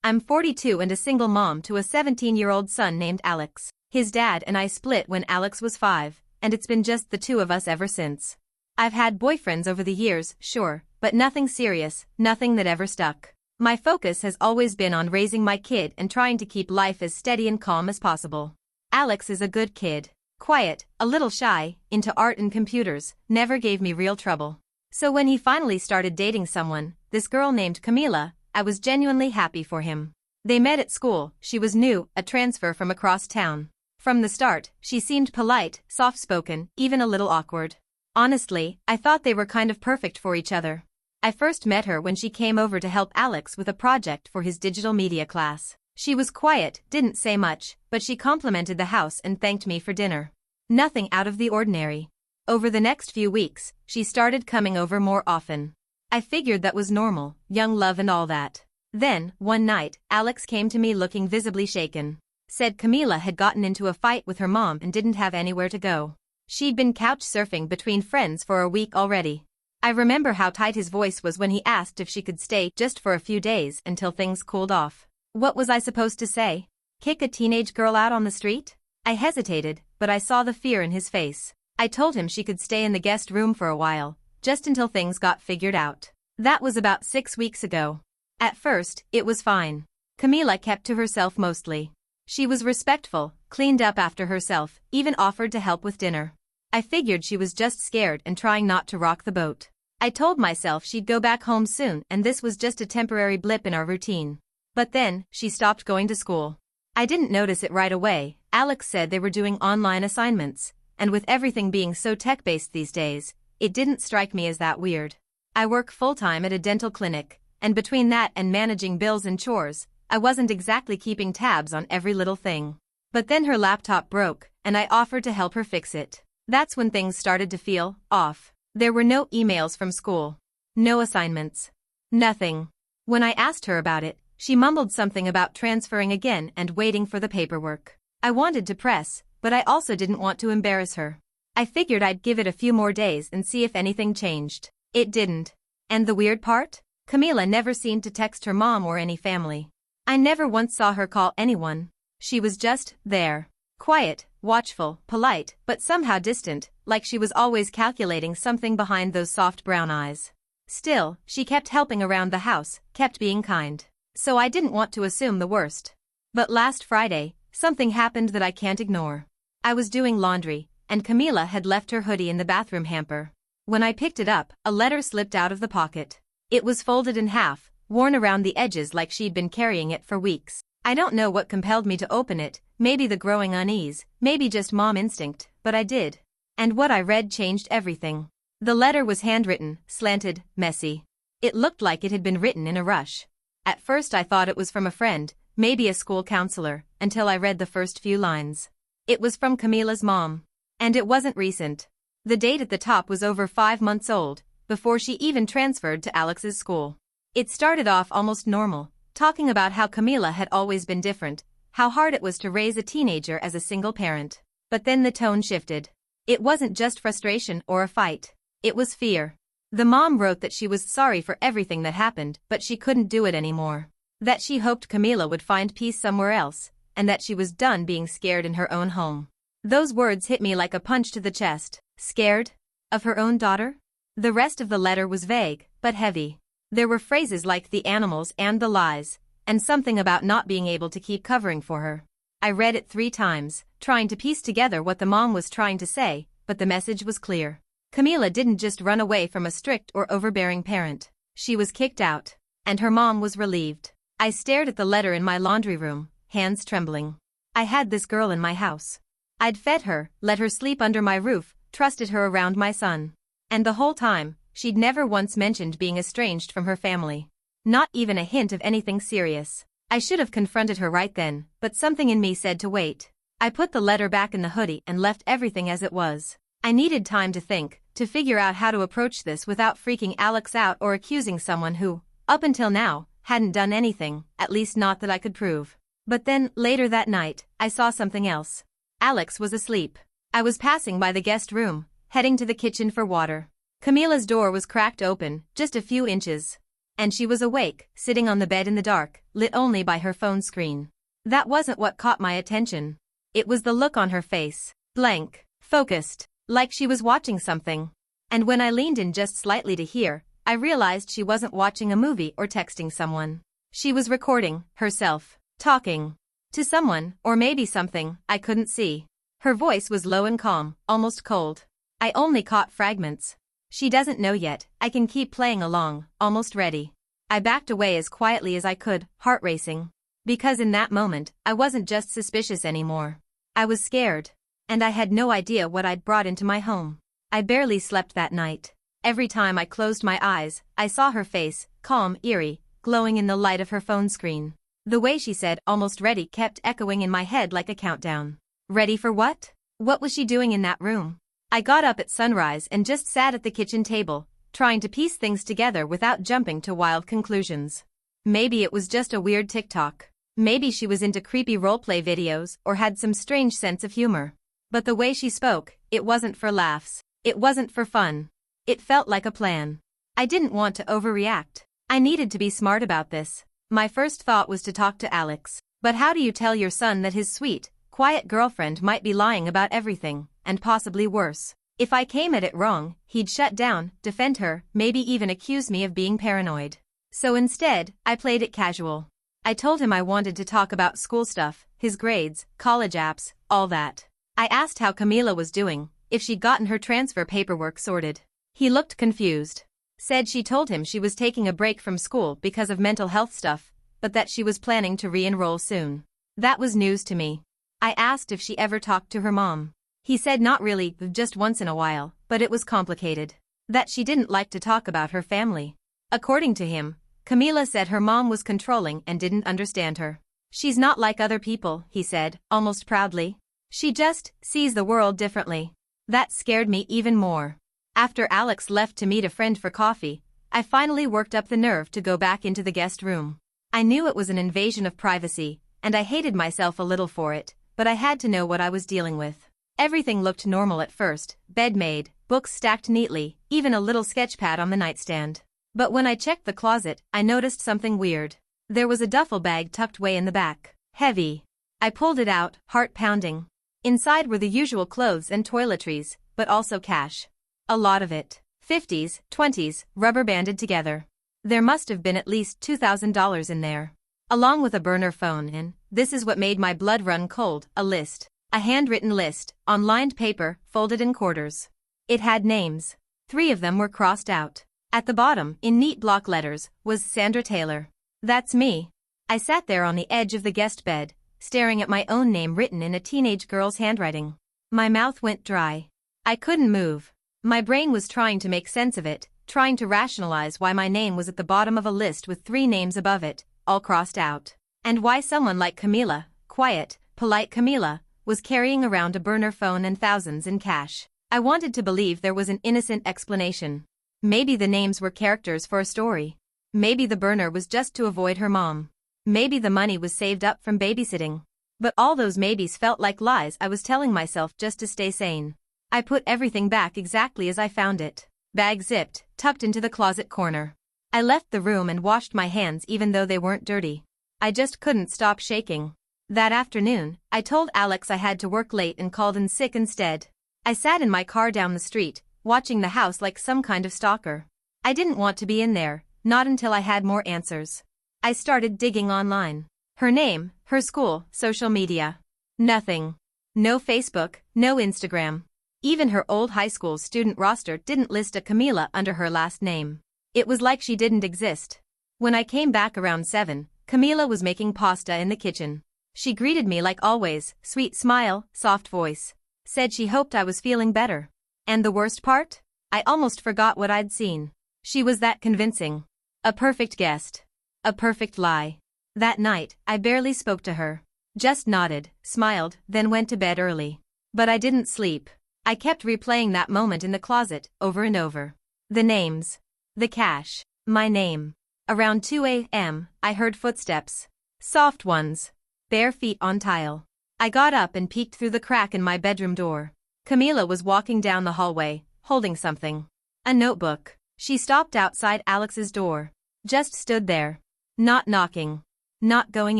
I'm 42 and a single mom to a 17-year-old son named Alex. His dad and I split when Alex was 5, and it's been just the two of us ever since. I've had boyfriends over the years, sure, but nothing serious, nothing that ever stuck. My focus has always been on raising my kid and trying to keep life as steady and calm as possible. Alex is a good kid. Quiet, a little shy, into art and computers, never gave me real trouble. So when he finally started dating someone, this girl named Camila, I was genuinely happy for him. They met at school, she was new, a transfer from across town. From the start, she seemed polite, soft-spoken, even a little awkward. Honestly, I thought they were kind of perfect for each other. I first met her when she came over to help Alex with a project for his digital media class. She was quiet, didn't say much, but she complimented the house and thanked me for dinner. Nothing out of the ordinary. Over the next few weeks, she started coming over more often. I figured that was normal, young love and all that. Then, one night, Alex came to me looking visibly shaken. Said Camila had gotten into a fight with her mom and didn't have anywhere to go. She'd been couch surfing between friends for a week already. I remember how tight his voice was when he asked if she could stay just for a few days until things cooled off. What was I supposed to say? Kick a teenage girl out on the street? I hesitated, but I saw the fear in his face. I told him she could stay in the guest room for a while, just until things got figured out. That was about 6 weeks ago. At first, it was fine. Camila kept to herself mostly. She was respectful, cleaned up after herself, even offered to help with dinner. I figured she was just scared and trying not to rock the boat. I told myself she'd go back home soon and this was just a temporary blip in our routine. But then, she stopped going to school. I didn't notice it right away. Alex said they were doing online assignments, and with everything being so tech-based these days, it didn't strike me as that weird. I work full-time at a dental clinic, and between that and managing bills and chores, I wasn't exactly keeping tabs on every little thing. But then her laptop broke, and I offered to help her fix it. That's when things started to feel off. There were no emails from school. No assignments. Nothing. When I asked her about it, she mumbled something about transferring again and waiting for the paperwork. I wanted to press, but I also didn't want to embarrass her. I figured I'd give it a few more days and see if anything changed. It didn't. And the weird part? Camila never seemed to text her mom or any family. I never once saw her call anyone. She was just there. Quiet, watchful, polite, but somehow distant, like she was always calculating something behind those soft brown eyes. Still, she kept helping around the house, kept being kind. So I didn't want to assume the worst. But last Friday, something happened that I can't ignore. I was doing laundry, and Camila had left her hoodie in the bathroom hamper. When I picked it up, a letter slipped out of the pocket. It was folded in half, worn around the edges like she'd been carrying it for weeks. I don't know what compelled me to open it, maybe the growing unease, maybe just mom instinct, but I did. And what I read changed everything. The letter was handwritten, slanted, messy. It looked like it had been written in a rush. At first I thought it was from a friend, maybe a school counselor, until I read the first few lines. It was from Camila's mom. And it wasn't recent. The date at the top was over 5 months old, before she even transferred to Alex's school. It started off almost normal, talking about how Camila had always been different, how hard it was to raise a teenager as a single parent. But then the tone shifted. It wasn't just frustration or a fight. It was fear. The mom wrote that she was sorry for everything that happened, but she couldn't do it anymore. That she hoped Camila would find peace somewhere else, and that she was done being scared in her own home. Those words hit me like a punch to the chest. Scared? Of her own daughter? The rest of the letter was vague, but heavy. There were phrases like the animals and the lies, and something about not being able to keep covering for her. I read it 3 times, trying to piece together what the mom was trying to say, but the message was clear. Camila didn't just run away from a strict or overbearing parent. She was kicked out. And her mom was relieved. I stared at the letter in my laundry room, hands trembling. I had this girl in my house. I'd fed her, let her sleep under my roof, trusted her around my son. And the whole time, she'd never once mentioned being estranged from her family. Not even a hint of anything serious. I should have confronted her right then, but something in me said to wait. I put the letter back in the hoodie and left everything as it was. I needed time to think, to figure out how to approach this without freaking Alex out or accusing someone who, up until now, hadn't done anything, at least not that I could prove. But then, later that night, I saw something else. Alex was asleep. I was passing by the guest room, heading to the kitchen for water. Camila's door was cracked open, just a few inches. And she was awake, sitting on the bed in the dark, lit only by her phone screen. That wasn't what caught my attention. It was the look on her face. Blank, focused, like she was watching something. And when I leaned in just slightly to hear, I realized she wasn't watching a movie or texting someone. She was recording herself, talking to someone, or maybe something I couldn't see. Her voice was low and calm, almost cold. I only caught fragments. She doesn't know yet, I can keep playing along, almost ready. I backed away as quietly as I could, heart racing. Because in that moment, I wasn't just suspicious anymore. I was scared. And I had no idea what I'd brought into my home. I barely slept that night. Every time I closed my eyes, I saw her face, calm, eerie, glowing in the light of her phone screen. The way she said, almost ready, kept echoing in my head like a countdown. Ready for what? What was she doing in that room? I got up at sunrise and just sat at the kitchen table, trying to piece things together without jumping to wild conclusions. Maybe it was just a weird TikTok. Maybe she was into creepy roleplay videos or had some strange sense of humor. But the way she spoke, it wasn't for laughs. It wasn't for fun. It felt like a plan. I didn't want to overreact. I needed to be smart about this. My first thought was to talk to Alex. But how do you tell your son that his sweet, quiet girlfriend might be lying about everything, and possibly worse? If I came at it wrong, he'd shut down, defend her, maybe even accuse me of being paranoid. So instead, I played it casual. I told him I wanted to talk about school stuff, his grades, college apps, all that. I asked how Camila was doing, if she'd gotten her transfer paperwork sorted. He looked confused. Said she told him she was taking a break from school because of mental health stuff, but that she was planning to re-enroll soon. That was news to me. I asked if she ever talked to her mom. He said not really, just once in a while, but it was complicated. That she didn't like to talk about her family. According to him, Camila said her mom was controlling and didn't understand her. She's not like other people, he said, almost proudly. She just sees the world differently. That scared me even more. After Alex left to meet a friend for coffee, I finally worked up the nerve to go back into the guest room. I knew it was an invasion of privacy, and I hated myself a little for it, but I had to know what I was dealing with. Everything looked normal at first, bed made, books stacked neatly, even a little sketchpad on the nightstand. But when I checked the closet, I noticed something weird. There was a duffel bag tucked way in the back. Heavy. I pulled it out, heart pounding. Inside were the usual clothes and toiletries, but also cash. A lot of it. 50s, 20s, rubber banded together. There must have been at least $2,000 in there. Along with a burner phone and, this is what made my blood run cold, a list. A handwritten list, on lined paper, folded in quarters. It had names. 3 of them were crossed out. At the bottom, in neat block letters, was Sandra Taylor. That's me. I sat there on the edge of the guest bed, staring at my own name written in a teenage girl's handwriting. My mouth went dry. I couldn't move. My brain was trying to make sense of it, trying to rationalize why my name was at the bottom of a list with 3 names above it, all crossed out. And why someone like Camila, quiet, polite Camila, was carrying around a burner phone and thousands in cash. I wanted to believe there was an innocent explanation. Maybe the names were characters for a story. Maybe the burner was just to avoid her mom. Maybe the money was saved up from babysitting. But all those maybes felt like lies I was telling myself just to stay sane. I put everything back exactly as I found it. Bag zipped, tucked into the closet corner. I left the room and washed my hands even though they weren't dirty. I just couldn't stop shaking. That afternoon, I told Alex I had to work late and called in sick instead. I sat in my car down the street, watching the house like some kind of stalker. I didn't want to be in there, not until I had more answers. I started digging online. Her name, her school, social media. Nothing. No Facebook, no Instagram. Even her old high school student roster didn't list a Camila under her last name. It was like she didn't exist. When I came back around 7, Camila was making pasta in the kitchen. She greeted me like always, sweet smile, soft voice. Said she hoped I was feeling better. And the worst part? I almost forgot what I'd seen. She was that convincing. A perfect guest. A perfect lie. That night, I barely spoke to her. Just nodded, smiled, then went to bed early. But I didn't sleep. I kept replaying that moment in the closet, over and over. The names. The cash. My name. Around 2 a.m., I heard footsteps. Soft ones. Bare feet on tile. I got up and peeked through the crack in my bedroom door. Camila was walking down the hallway, holding something. A notebook. She stopped outside Alex's door. Just stood there. Not knocking. Not going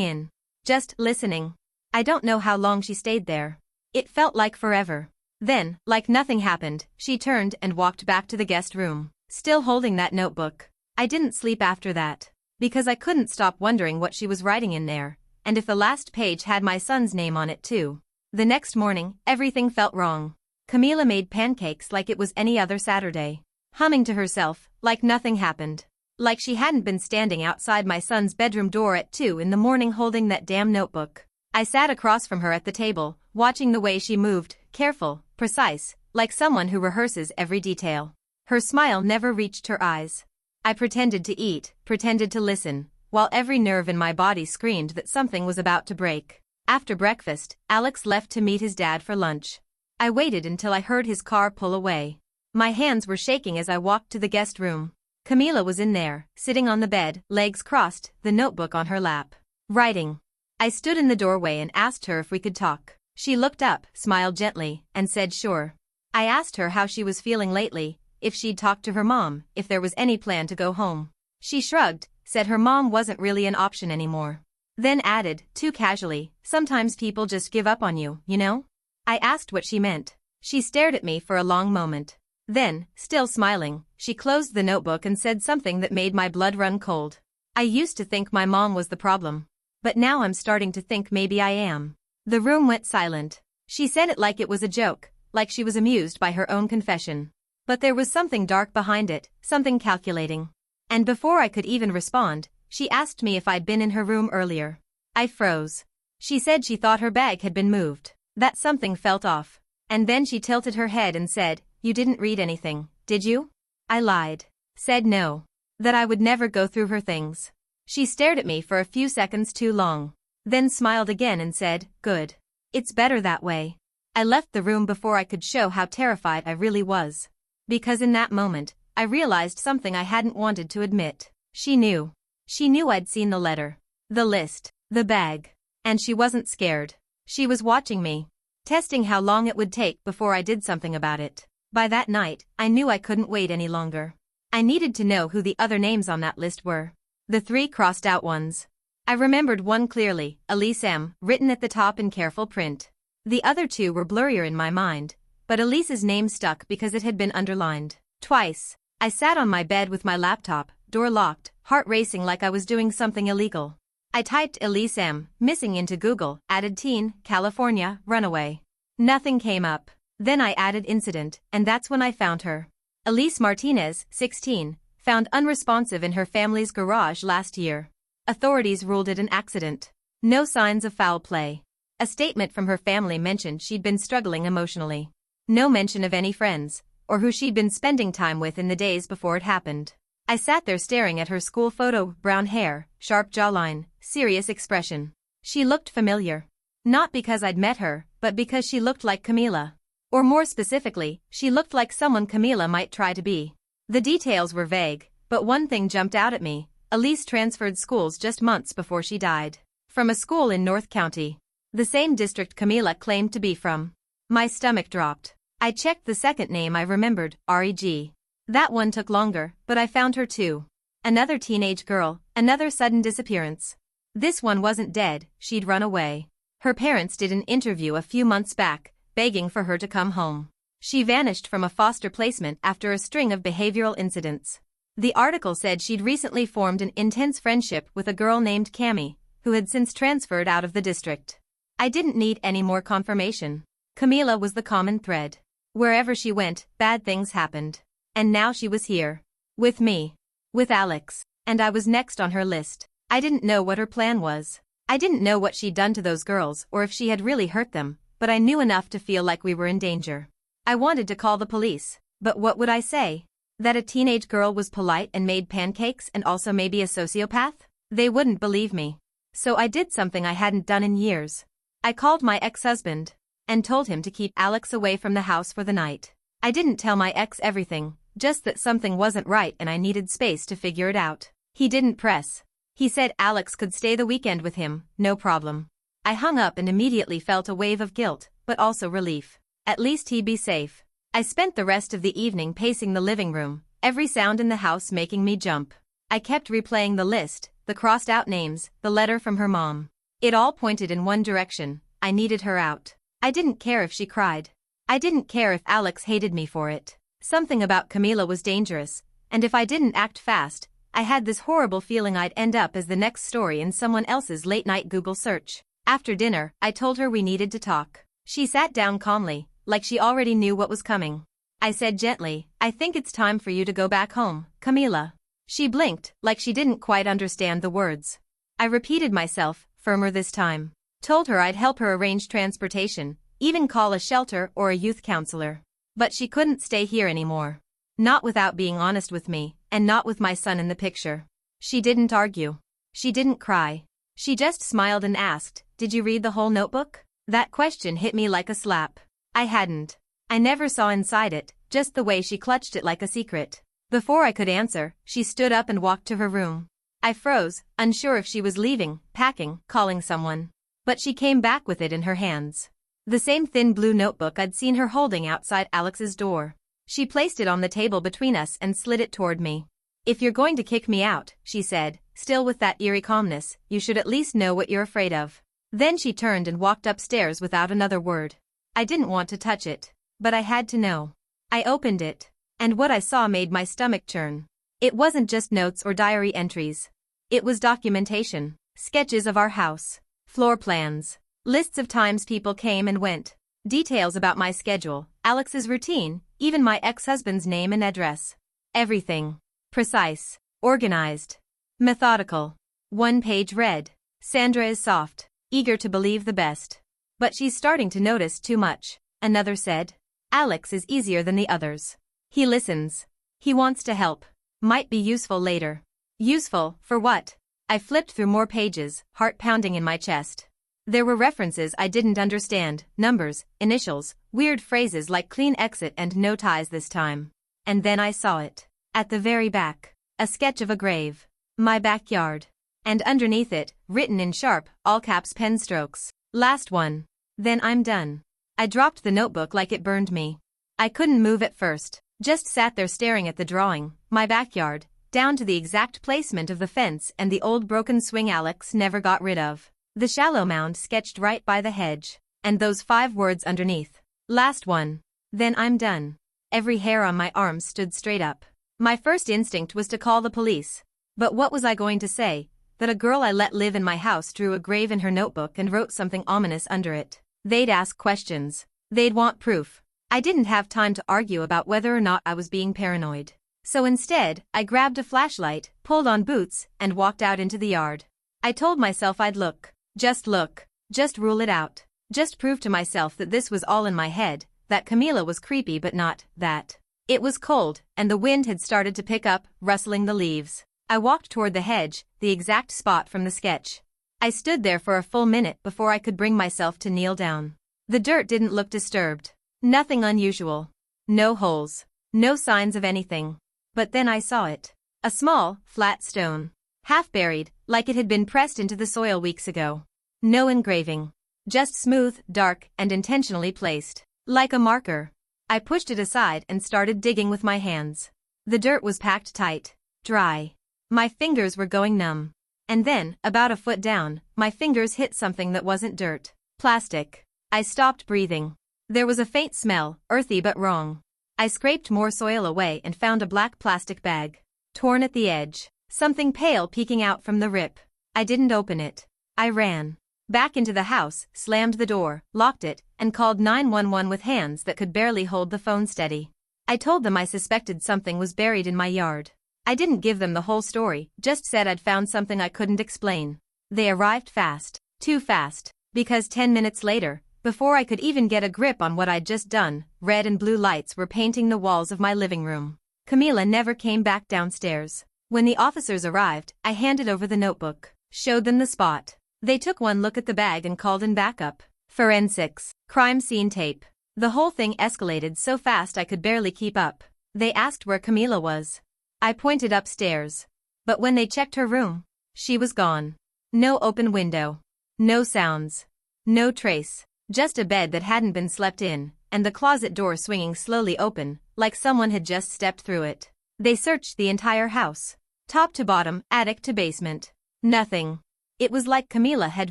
in. Just listening. I don't know how long she stayed there. It felt like forever. Then, like nothing happened, she turned and walked back to the guest room, still holding that notebook. I didn't sleep after that, because I couldn't stop wondering what she was writing in there, and if the last page had my son's name on it too. The next morning, everything felt wrong. Camila made pancakes like it was any other Saturday, humming to herself, like nothing happened. Like she hadn't been standing outside my son's bedroom door at 2 in the morning holding that damn notebook. I sat across from her at the table, watching the way she moved, careful, precise, like someone who rehearses every detail. Her smile never reached her eyes. I pretended to eat, pretended to listen, while every nerve in my body screamed that something was about to break. After breakfast, Alex left to meet his dad for lunch. I waited until I heard his car pull away. My hands were shaking as I walked to the guest room. Camila was in there, sitting on the bed, legs crossed, the notebook on her lap. Writing. I stood in the doorway and asked her if we could talk. She looked up, smiled gently, and said sure. I asked her how she was feeling lately, if she'd talked to her mom, if there was any plan to go home. She shrugged, said her mom wasn't really an option anymore. Then added, too casually, sometimes people just give up on you, you know? I asked what she meant. She stared at me for a long moment. Then, still smiling, she closed the notebook and said something that made my blood run cold. I used to think my mom was the problem. But now I'm starting to think maybe I am. The room went silent. She said it like it was a joke, like she was amused by her own confession. But there was something dark behind it, something calculating. And before I could even respond, she asked me if I'd been in her room earlier. I froze. She said she thought her bag had been moved, that something felt off. And then she tilted her head and said, "You didn't read anything, did you?" I lied. Said no. That I would never go through her things. She stared at me for a few seconds too long. Then smiled again and said, "Good. It's better that way." I left the room before I could show how terrified I really was. Because in that moment, I realized something I hadn't wanted to admit. She knew. She knew I'd seen the letter, the list, the bag. And she wasn't scared. She was watching me. Testing how long it would take before I did something about it. By that night, I knew I couldn't wait any longer. I needed to know who the other names on that list were. The 3 crossed out ones. I remembered one clearly, Elise M., written at the top in careful print. The other 2 were blurrier in my mind, but Elise's name stuck because it had been underlined. Twice. I sat on my bed with my laptop, door locked, heart racing like I was doing something illegal. I typed Elise M., missing into Google, added teen, California, runaway. Nothing came up. Then I added incident, and that's when I found her. Elise Martinez, 16, found unresponsive in her family's garage last year. Authorities ruled it an accident. No signs of foul play. A statement from her family mentioned she'd been struggling emotionally. No mention of any friends, or who she'd been spending time with in the days before it happened. I sat there staring at her school photo, brown hair, sharp jawline, serious expression. She looked familiar. Not because I'd met her, but because she looked like Camila. Or more specifically, she looked like someone Camila might try to be. The details were vague, but one thing jumped out at me. Elise transferred schools just months before she died. From a school in North County. The same district Camila claimed to be from. My stomach dropped. I checked the second name I remembered, Reg. That one took longer, but I found her too. Another teenage girl, another sudden disappearance. This one wasn't dead, she'd run away. Her parents did an interview a few months back, begging for her to come home. She vanished from a foster placement after a string of behavioral incidents. The article said she'd recently formed an intense friendship with a girl named Cammie, who had since transferred out of the district. I didn't need any more confirmation. Camila was the common thread. Wherever she went, bad things happened. And now she was here. With me. With Alex. And I was next on her list. I didn't know what her plan was. I didn't know what she'd done to those girls or if she had really hurt them, but I knew enough to feel like we were in danger. I wanted to call the police, but what would I say? That a teenage girl was polite and made pancakes and also maybe a sociopath? They wouldn't believe me. So I did something I hadn't done in years. I called my ex-husband and told him to keep Alex away from the house for the night. I didn't tell my ex everything, just that something wasn't right and I needed space to figure it out. He didn't press. He said Alex could stay the weekend with him, no problem. I hung up and immediately felt a wave of guilt, but also relief. At least he'd be safe. I spent the rest of the evening pacing the living room, every sound in the house making me jump. I kept replaying the list, the crossed-out names, the letter from her mom. It all pointed in one direction: I needed her out. I didn't care if she cried. I didn't care if Alex hated me for it. Something about Camila was dangerous, and if I didn't act fast, I had this horrible feeling I'd end up as the next story in someone else's late-night Google search. After dinner, I told her we needed to talk. She sat down calmly, like she already knew what was coming. I said gently, "I think it's time for you to go back home, Camila." She blinked, like she didn't quite understand the words. I repeated myself, firmer this time. Told her I'd help her arrange transportation, even call a shelter or a youth counselor. But she couldn't stay here anymore. Not without being honest with me, and not with my son in the picture. She didn't argue. She didn't cry. She just smiled and asked, "Did you read the whole notebook?" That question hit me like a slap. I hadn't. I never saw inside it, just the way she clutched it like a secret. Before I could answer, she stood up and walked to her room. I froze, unsure if she was leaving, packing, calling someone. But she came back with it in her hands. The same thin blue notebook I'd seen her holding outside Alex's door. She placed it on the table between us and slid it toward me. "If you're going to kick me out," she said, still with that eerie calmness, "you should at least know what you're afraid of." Then she turned and walked upstairs without another word. I didn't want to touch it, but I had to know. I opened it, and what I saw made my stomach churn. It wasn't just notes or diary entries. It was documentation, sketches of our house, floor plans, lists of times people came and went, details about my schedule, Alex's routine, even my ex-husband's name and address. Everything. Precise, organized, methodical. One page read, "Sandra is soft, eager to believe the best. But she's starting to notice too much." Another said, "Alex is easier than the others. He listens. He wants to help. Might be useful later." Useful, for what? I flipped through more pages, heart pounding in my chest. There were references I didn't understand, numbers, initials, weird phrases like clean exit and no ties this time. And then I saw it. At the very back, a sketch of a grave. My backyard. And underneath it, written in sharp, all-caps pen strokes, "Last one. Then I'm done." I dropped the notebook like it burned me. I couldn't move at first, just sat there staring at the drawing, my backyard, down to the exact placement of the fence and the old broken swing Alex never got rid of. The shallow mound sketched right by the hedge, and those 5 words underneath. "Last one. Then I'm done." Every hair on my arms stood straight up. My first instinct was to call the police. But what was I going to say? That a girl I let live in my house drew a grave in her notebook and wrote something ominous under it. They'd ask questions. They'd want proof. I didn't have time to argue about whether or not I was being paranoid. So instead, I grabbed a flashlight, pulled on boots, and walked out into the yard. I told myself I'd look. Just look. Just rule it out. Just prove to myself that this was all in my head, that Camila was creepy but not that. It was cold, and the wind had started to pick up, rustling the leaves. I walked toward the hedge, the exact spot from the sketch. I stood there for a full minute before I could bring myself to kneel down. The dirt didn't look disturbed. Nothing unusual. No holes. No signs of anything. But then I saw it. A small, flat stone. Half buried, like it had been pressed into the soil weeks ago. No engraving. Just smooth, dark, and intentionally placed. Like a marker. I pushed it aside and started digging with my hands. The dirt was packed tight. Dry. My fingers were going numb. And then, about a foot down, my fingers hit something that wasn't dirt. Plastic. I stopped breathing. There was a faint smell, earthy but wrong. I scraped more soil away and found a black plastic bag. Torn at the edge. Something pale peeking out from the rip. I didn't open it. I ran. Back into the house, slammed the door, locked it, and called 911 with hands that could barely hold the phone steady. I told them I suspected something was buried in my yard. I didn't give them the whole story, just said I'd found something I couldn't explain. They arrived fast. Too fast. Because 10 minutes later, before I could even get a grip on what I'd just done, red and blue lights were painting the walls of my living room. Camila never came back downstairs. When the officers arrived, I handed over the notebook, showed them the spot. They took one look at the bag and called in backup. Forensics. Crime scene tape. The whole thing escalated so fast I could barely keep up. They asked where Camila was. I pointed upstairs. But when they checked her room, she was gone. No open window. No sounds. No trace. Just a bed that hadn't been slept in, and the closet door swinging slowly open, like someone had just stepped through it. They searched the entire house. Top to bottom, attic to basement. Nothing. It was like Camila had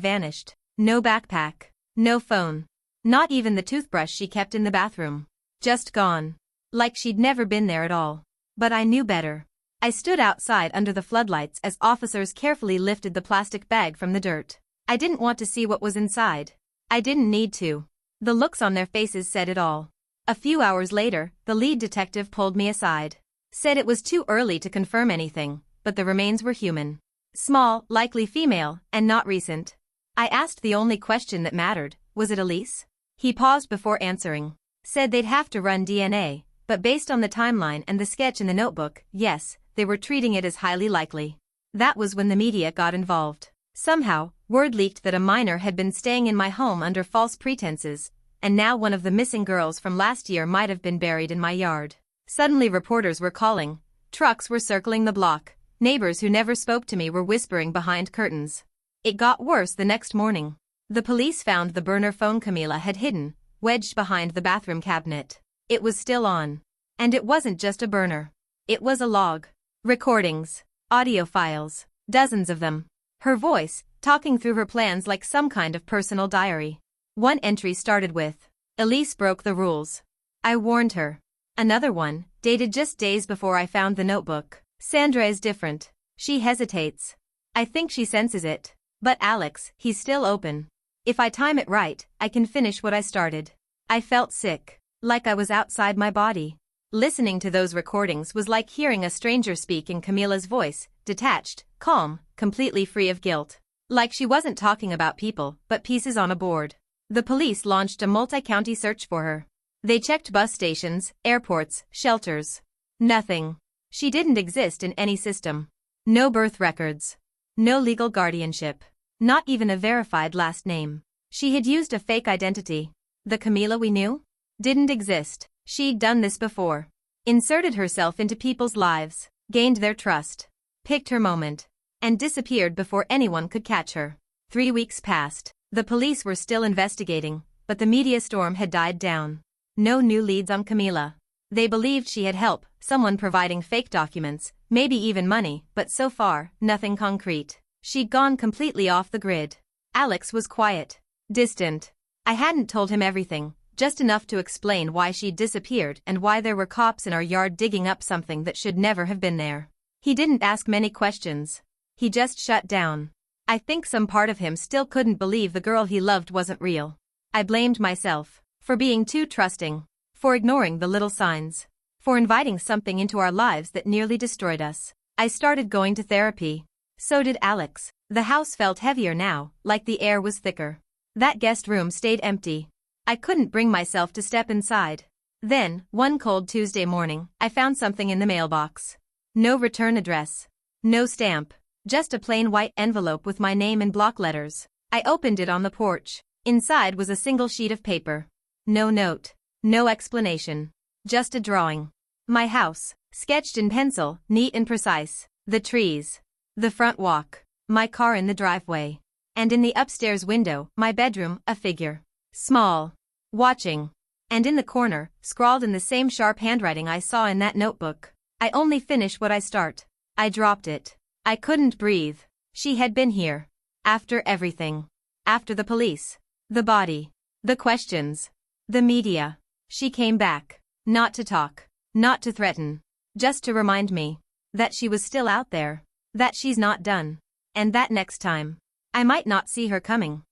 vanished. No backpack. No phone. Not even the toothbrush she kept in the bathroom. Just gone. Like she'd never been there at all. But I knew better. I stood outside under the floodlights as officers carefully lifted the plastic bag from the dirt. I didn't want to see what was inside. I didn't need to. The looks on their faces said it all. A few hours later, the lead detective pulled me aside. Said it was too early to confirm anything, but the remains were human. Small, likely female, and not recent. I asked the only question that mattered, was it Elise? He paused before answering. Said they'd have to run DNA, but based on the timeline and the sketch in the notebook, yes, they were treating it as highly likely. That was when the media got involved. Somehow, word leaked that a minor had been staying in my home under false pretenses, and now one of the missing girls from last year might have been buried in my yard. Suddenly reporters were calling, trucks were circling the block, neighbors who never spoke to me were whispering behind curtains. It got worse the next morning. The police found the burner phone Camila had hidden, wedged behind the bathroom cabinet. It was still on. And it wasn't just a burner. It was a log. Recordings. Audio files. Dozens of them. Her voice, talking through her plans like some kind of personal diary. One entry started with, Elise broke the rules. I warned her. Another one, dated just days before I found the notebook. Sandra is different. She hesitates. I think she senses it. But Alex, he's still open. If I time it right, I can finish what I started. I felt sick. Like I was outside my body. Listening to those recordings was like hearing a stranger speak in Camila's voice, detached, calm, completely free of guilt. Like she wasn't talking about people, but pieces on a board. The police launched a multi-county search for her. They checked bus stations, airports, shelters. Nothing. She didn't exist in any system. No birth records. No legal guardianship. Not even a verified last name. She had used a fake identity. The Camila we knew? Didn't exist. She'd done this before. Inserted herself into people's lives, gained their trust, picked her moment, and disappeared before anyone could catch her. 3 weeks passed. The police were still investigating, but the media storm had died down. No new leads on Camila. They believed she had help, someone providing fake documents, maybe even money, but so far, nothing concrete. She'd gone completely off the grid. Alex was quiet, distant. I hadn't told him everything, just enough to explain why she'd disappeared and why there were cops in our yard digging up something that should never have been there. He didn't ask many questions. He just shut down. I think some part of him still couldn't believe the girl he loved wasn't real. I blamed myself. For being too trusting. For ignoring the little signs. For inviting something into our lives that nearly destroyed us. I started going to therapy. So did Alex. The house felt heavier now, like the air was thicker. That guest room stayed empty. I couldn't bring myself to step inside. Then, one cold Tuesday morning, I found something in the mailbox. No return address. No stamp. Just a plain white envelope with my name in block letters. I opened it on the porch. Inside was a single sheet of paper. No note. No explanation. Just a drawing. My house, sketched in pencil, neat and precise. The trees. The front walk. My car in the driveway. And in the upstairs window, my bedroom, a figure. Small. Watching. And in the corner, scrawled in the same sharp handwriting I saw in that notebook. I only finish what I start. I dropped it. I couldn't breathe. She had been here. After everything. After the police. The body. The questions. The media. She came back. Not to talk. Not to threaten. Just to remind me. That she was still out there. That she's not done. And that next time. I might not see her coming.